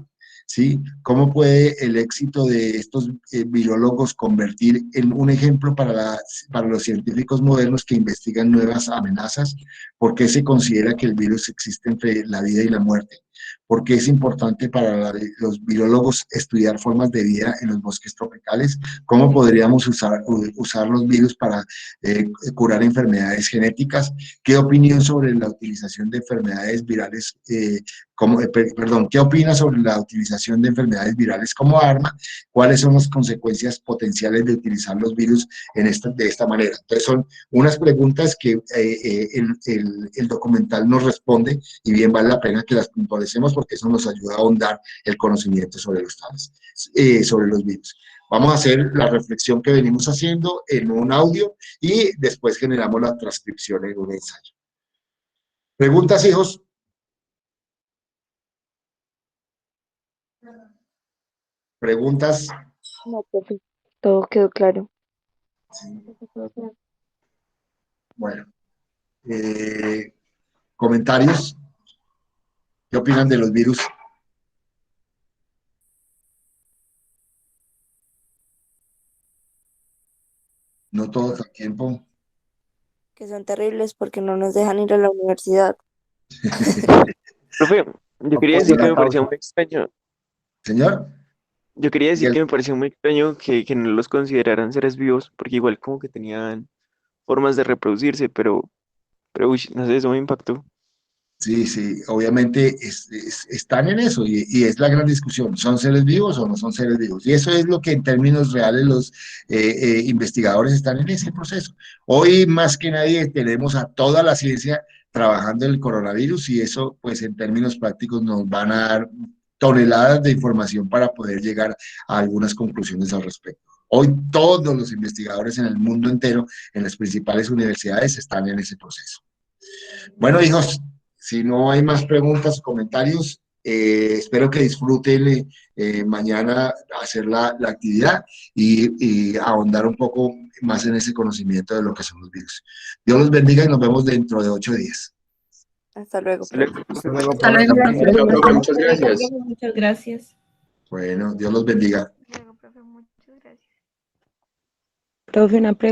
¿sí? ¿Cómo puede el éxito de estos virólogos convertir en un ejemplo para los científicos modernos que investigan nuevas amenazas? ¿Por qué se considera que el virus existe entre la vida y la muerte? ¿Por qué es importante para los virólogos estudiar formas de vida en los bosques tropicales? ¿Cómo podríamos usar los virus para curar enfermedades genéticas? ¿Qué opinión sobre la utilización de enfermedades virales ¿qué opina sobre la utilización de enfermedades virales como arma? ¿Cuáles son las consecuencias potenciales de utilizar los virus de esta manera? Entonces son unas preguntas que el documental nos responde, y bien vale la pena que las puntualicemos, porque eso nos ayuda a ahondar el conocimiento sobre sobre los virus. Vamos a hacer la reflexión que venimos haciendo en un audio, y después generamos la transcripción en un ensayo. ¿Preguntas, hijos? ¿Preguntas? No, profe, todo quedó claro. Sí. Bueno. ¿Comentarios? ¿Qué opinan de los virus? No todos al tiempo. Que son terribles porque no nos dejan ir a la universidad. Profe, yo quería Apoyo decir que la me parecía causa. muy extraño. Señor. Yo quería Y decir el- que me pareció muy extraño que no los consideraran seres vivos, porque igual como que tenían formas de reproducirse, pero uy, no sé, eso me impactó. sí, sí, obviamente están en eso y es la gran discusión. ¿Son seres vivos o no son seres vivos? Y eso es lo que en términos reales los investigadores están en ese proceso. Hoy más que nadie tenemos a toda la ciencia trabajando en el coronavirus y eso pues en términos prácticos nos van a dar toneladas de información para poder llegar a algunas conclusiones al respecto. Hoy todos los investigadores en el mundo entero, en las principales universidades, están en ese proceso. Bueno, hijos, si no hay más preguntas o comentarios, espero que disfruten mañana hacer la actividad y ahondar un poco más en ese conocimiento de lo que son los virus. Dios los bendiga y nos vemos dentro de 8 días. Hasta luego, Hasta luego, profe. profe. Luego, Hasta profe. luego, Hasta luego, profe, muchas Hasta luego, gracias. profe, muchas gracias. Bueno, Dios los bendiga. Hasta luego, profe, muchas gracias. Profe, una pregunta.